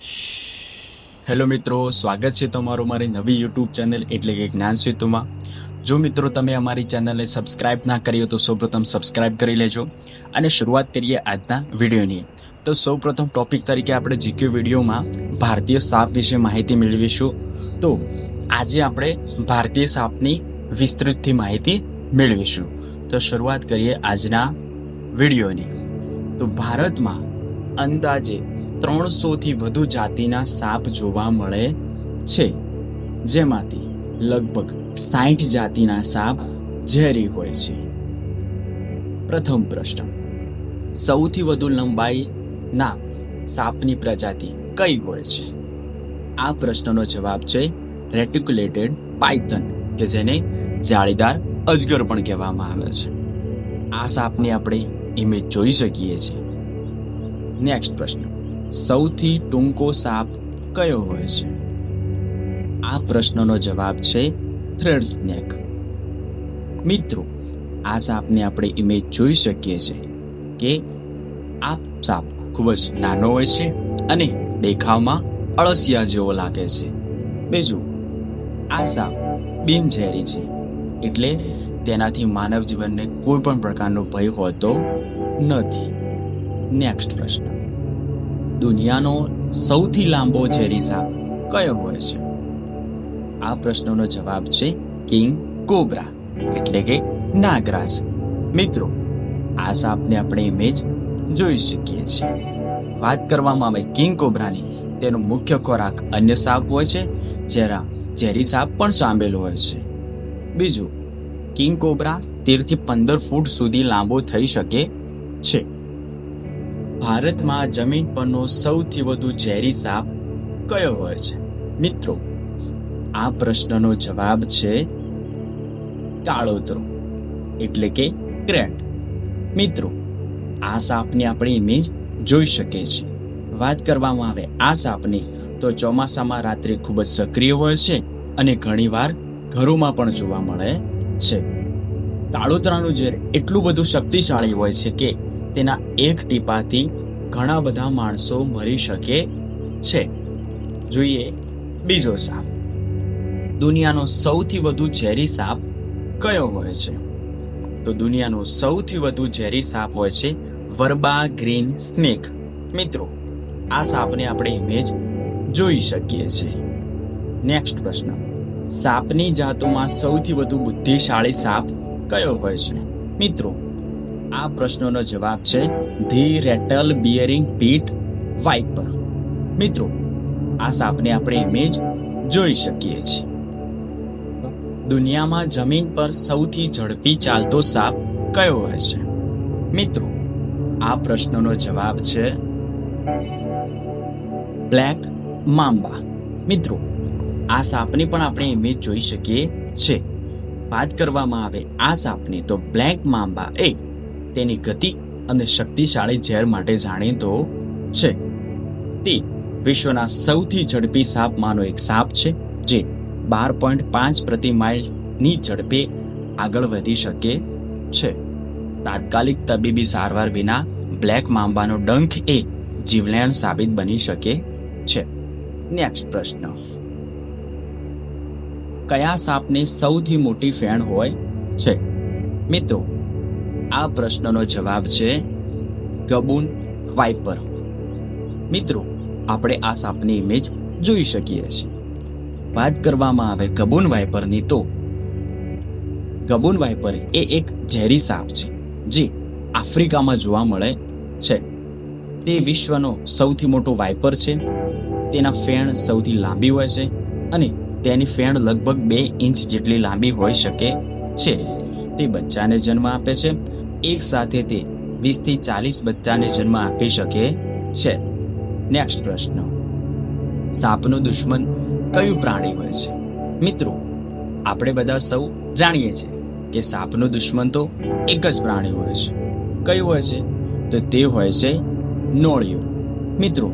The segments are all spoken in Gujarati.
હેલો મિત્રો, સ્વાગત છે તમારું મારી નવી યુટ્યુબ ચેનલ એટલે કે જ્ઞાન સેતુમાં. જો મિત્રો તમે અમારી ચેનલને સબસ્ક્રાઇબ ના કરી હોય તો સૌપ્રથમ સબસ્ક્રાઇબ કરી લેજો અને શરૂઆત કરીએ આજના વિડીયોની. તો સૌપ્રથમ ટોપિક તરીકે આપણે જીકે વિડીયોમાં ભારતીય સાપ વિશે માહિતી મેળવીશું. તો આજે આપણે ભારતીય સાપની વિસ્તૃતથી માહિતી મેળવીશું. તો શરૂઆત કરીએ આજના વિડીયોની. તો ભારતમાં અંદાજે 300થી વધુ જાતિના સાપ જોવા મળે છે, જેમાંથી લગભગ 60 જાતિના સાપ ઝેરી હોય છે. પ્રથમ પ્રશ્ન, સૌથી વધુ લંબાઈના સાપની પ્રજાતિ કઈ હોય છે? આ પ્રશ્નનો જવાબ છે રેટિક્યુલેટેડ પાયથન, કે જેને જાળીદાર અજગર પણ કહેવામાં આવે છે. આ સાપની આપણે ઇમેજ જોઈ શકીએ છીએ. નેક્સ્ટ પ્રશ્ન, સૌથી ટૂંકો સાપ કયો હોય છે? આ પ્રશ્નનો જવાબ છે થ્રેડ સ્નેક. મિત્રો, આ સાપની આપણે ઇમેજ જોઈ શકીએ છીએ કે આ સાપ ખૂબ જ નાનો હોય છે અને દેખાવમાં અળસિયા જેવો લાગે છે. બીજું, આ સાપ બિનઝેરી છે, એટલે તેનાથી માનવ જીવનને કોઈ પણ પ્રકારનો ભય હોતો નથી. નેક્સ્ટ પ્રશ્ન, દુનિયાનો સૌથી લાંબો ઝેરી સાપ કયો હોય છે? આ પ્રશ્નનો જવાબ છે કિંગ કોબ્રા, એટલે કે નાગરાજ. મિત્રો, આ સાપને આપણે ઇમેજ જોઈ શકીએ છીએ. વાત કરવામાં આવે કિંગ કોબ્રાની, તેનો મુખ્ય ખોરાક અન્ય સાપ હોય છે, જેમાં ઝેરી સાપ પણ સામેલ હોય છે. બીજું, કિંગ કોબ્રા 13 થી 15 ફૂટ સુધી લાંબો થઈ શકે છે. ભારતમાં જમીન પરનો સૌથી વધુ ઝેરી સાપ કયો હોય છે? મિત્રો, આ પ્રશ્નનો જવાબ છે કાળોતરો, એટલે કે ક્રેટ. મિત્રો, આ સાપની આપણે ઇમેજ જોઈ શકીએ છીએ. વાત કરવામાં આવે આ સાપની, તો ચોમાસામાં રાત્રે ખૂબ જ સક્રિય હોય છે અને ઘણીવાર ઘરોમાં પણ જોવા મળે છે. કાળોતરાનું ઝેર એટલું બધું શક્તિશાળી હોય છે કે તેના એક ટીપાથી ઘણા બધા માણસો મરી શકે છે. જોઈએ બીજો સાપ. દુનિયાનો સૌથી વધુ ઝેરી સાપ કયો હોય છે? તો દુનિયાનો સૌથી વધુ ઝેરી સાપ હોય છે વર્બા ગ્રીન સ્નેક. મિત્રો, આ સાપને આપણે ઇમેજ જોઈ શકીએ છીએ. નેક્સ્ટ પ્રશ્ન, સાપની જાતોમાં સૌથી વધુ બુદ્ધિશાળી સાપ કયો હોય છે? મિત્રો, આ પ્રશ્નનો જવાબ છે ધી રેટલ બિયરિંગ પીટ વાઇપર. મિત્રો, આ સાપને આપણે ઇમેજ જોઈ શકીએ છીએ. દુનિયામાં જમીન પર સૌથી ઝડપી ચાલતો સાપ કયો હોય છે? મિત્રો, આ પ્રશ્નનો જવાબ છે બ્લેક મામ્બા. મિત્રો, આ સાપની પણ આપણે ઇમેજ જોઈ શકીએ છીએ. વાત કરવામાં આવે આ સાપની, તો બ્લેક મામ્બા એ તેની ગતિ અને શક્તિશાળી ઝેર માટે જાણીતો છે. તે વિશ્વના સૌથી ઝડપી સાપમાંનો એક સાપ છે, જે 12.5 પ્રતિ માઇલની ઝડપે આગળ વધી શકે છે. તાત્કાલિક તબીબી સારવાર વિના બ્લેક મામ્બાનો ડંખ એ જીવલેણ સાબિત બની શકે છે. નેક્સ્ટ પ્રશ્ન, કયા સાપને સૌથી મોટી ફેણ હોય છે? મિત્રો, આ પ્રશ્નનો જવાબ છે ગબૂન વાઇપર. મિત્રો, આપણે આ સાપની ઇમેજ જોઈ શકીએ છીએ. વાત કરવામાં આવે ગબૂન વાઇપરની, તો ગબૂન વાઇપર એ એક ઝેરી સાપ છે, જે આફ્રિકામાં જોવા મળે છે. તે વિશ્વનો સૌથી મોટો વાઇપર છે. તેના ફેણ સૌથી લાંબી હોય છે અને તેની ફેણ લગભગ 2 ઇંચ જેટલી લાંબી હોઈ શકે છે. તે બચ્ચાને જન્મ આપે છે. એક સાથે તે 20 થી 40 બચ્ચાને જન્મ આપી શકે છે. નેક્સ્ટ પ્રશ્ન, સાપનું દુશ્મન કયું પ્રાણી હોય છે? મિત્રો, આપણે બધા સૌ જાણીએ છીએ કે સાપનું દુશ્મન તો એક જ પ્રાણી હોય છે. કયું હોય છે? તો તે હોય છે નોળિયું. મિત્રો,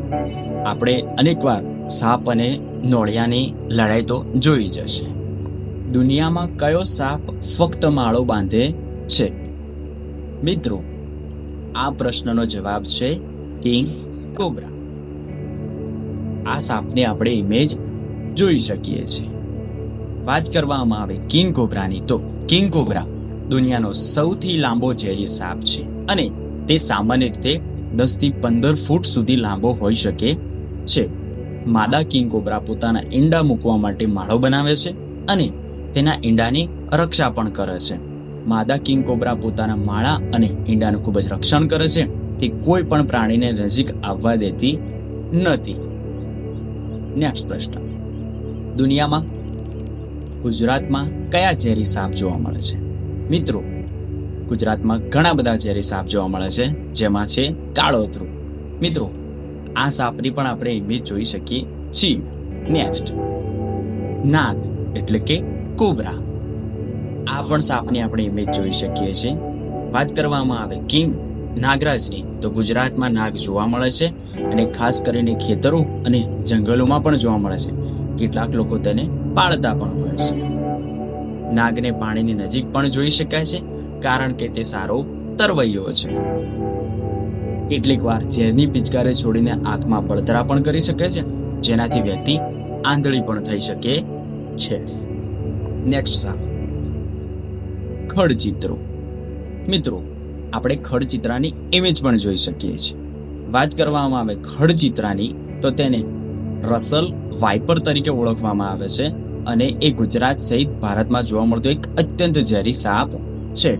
આપણે અનેકવાર સાપ અને નોળિયાની લડાઈ તો જોઈ જશે. દુનિયામાં કયો સાપ ફક્ત માળો બાંધે છે? મિત્રો, આ પ્રશ્નનો જવાબ છે કિંગ કોબ્રા. આ સાપની આપણે ઇમેજ જોઈ શકીએ છીએ. વાત કરવામાં આવે કિંગ કોબ્રાની તો કિંગ કોબ્રા દુનિયાનો સૌથી લાંબો ઝેરી સાપ છે અને તે સામાન્ય રીતે 10 થી 15 ફૂટ સુધી લાંબો હોઈ શકે છે. માદા કિંગ કોબ્રા પોતાના ઈંડા મૂકવા માટે માળો બનાવે છે અને તેના ઈંડાની રક્ષા પણ કરે છે. માદા કિંગ કોબ્રા પોતાના માળા અને ઈંડાનું ખૂબ જ રક્ષણ કરે છે. તે કોઈ પણ પ્રાણીને નજીક આવવા દેતી નથી. નેક્સ્ટ પ્રશ્ન, દુનિયામાં ગુજરાતમાં કયા ઝેરી સાપ જોવા મળે છે? મિત્રો, ગુજરાતમાં ઘણા બધા ઝેરી સાપ જોવા મળે છે, જેમાં છે કાળોતરું. મિત્રો, આ સાપની પણ આપણે ઇમેજ જોઈ શકીએ છીએ. નેક્સ્ટ, નાગ એટલે કે કોબ્રા. આ પણ સાપની આપણે ઇમેજ જોઈ શકીએ છીએ. વાત કરવામાં આવે કિંગ નાગરાજની તો ગુજરાતમાં નાગ જોવા મળે છે અને ખાસ કરીને ખેતરો અને જંગલોમાં પણ જોવા મળે છે. કેટલાક લોકો તેને પાળતા પણ હોય છે. નાગને પાણીની નજીક પણ જોઈ શકાય છે કારણ કે તે સારો તરવૈયો છે. કેટલીક વાર ઝેરની પિચકારી છોડીને આંખમાં બળતરા પણ કરી શકે છે, જેનાથી વ્યક્તિ આંધળી પણ થઈ શકે છે. નેક્સ્ટ સાપ, ખડચિત્રો. મિત્રો, આપણે ખડચિત્રાની ઇમેજ પણ જોઈ શકીએ છીએ. વાત કરવામાં આવે ખડચિત્રાની તો તેને રસલ વાઇપર તરીકે ઓળખવામાં આવે છે અને એ ગુજરાત સહિત ભારતમાં જોવા મળતો એક અત્યંત ઝેરી સાપ છે.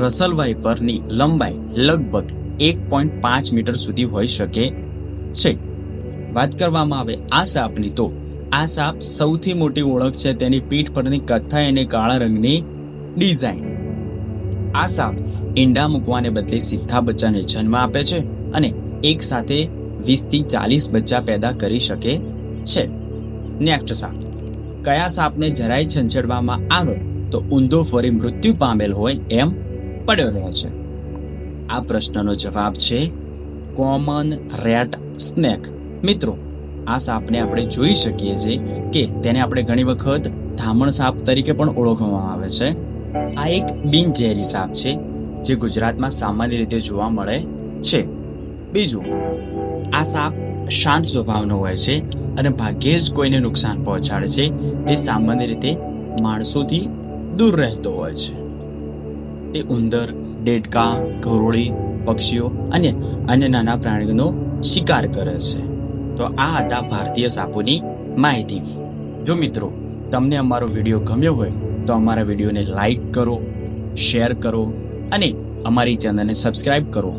રસલ વાઇપરની લંબાઈ લગભગ 1.5 મીટર સુધી હોઈ શકે છે. વાત કરવામાં આવે આ સાપની તો આ સાપ સૌથી મોટી ઓળખ છે તેની પીઠ પરની કથ્થાઈ અને કાળા રંગની ડિઝાઇન. આ સાપ ઈંડા મૂકવાને બદલે સીધા બચ્ચાને જન્મ આપે છે અને એક સાથે 20 થી 40 બચ્ચા પેદા કરી શકે છે. નેક્સ્ટ સાપ, કયા સાપને જરાય છંછેડવામાં આવે તો ઊંધો ફરી મૃત્યુ પામેલ હોય એમ પડ્યો રહે છે? આ પ્રશ્નનો જવાબ છે કોમન રેટ સ્નેક. મિત્રો, આ સાપને આપણે જોઈ શકીએ છીએ કે તેને આપણે ઘણી વખત ધામણ સાપ તરીકે પણ ઓળખવામાં આવે છે. આ એક બિનઝેરી સાપ છે જે ગુજરાતમાં સામાન્ય રીતે જોવા મળે છે. બીજું, આ સાપ શાંત સ્વભાવનો હોય છે અને ભાગ્યે જ કોઈને નુકસાન પહોંચાડે છે. તે સામાન્ય રીતે માણસોથી દૂર રહેતો હોય છે. તે ઉંદર, ડેડકા, ગરોળી, પક્ષીઓ અને અન્ય નાના પ્રાણીઓનો શિકાર કરે છે. તો આ હતા ભારતીય સાપોની માહિતી. જો મિત્રો તમને અમારો વિડીયો ગમ્યો હોય તો અમારા વિડીયોને લાઈક કરો, શેર કરો અને અમારી ચેનલને સબસ્ક્રાઇબ કરો.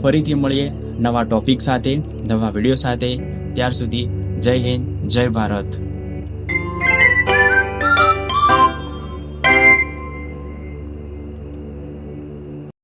ફરીથી મળીએ નવા ટોપિક સાથે, નવા વિડીયો સાથે. ત્યાર સુધી જય હિન્દ, જય ભારત.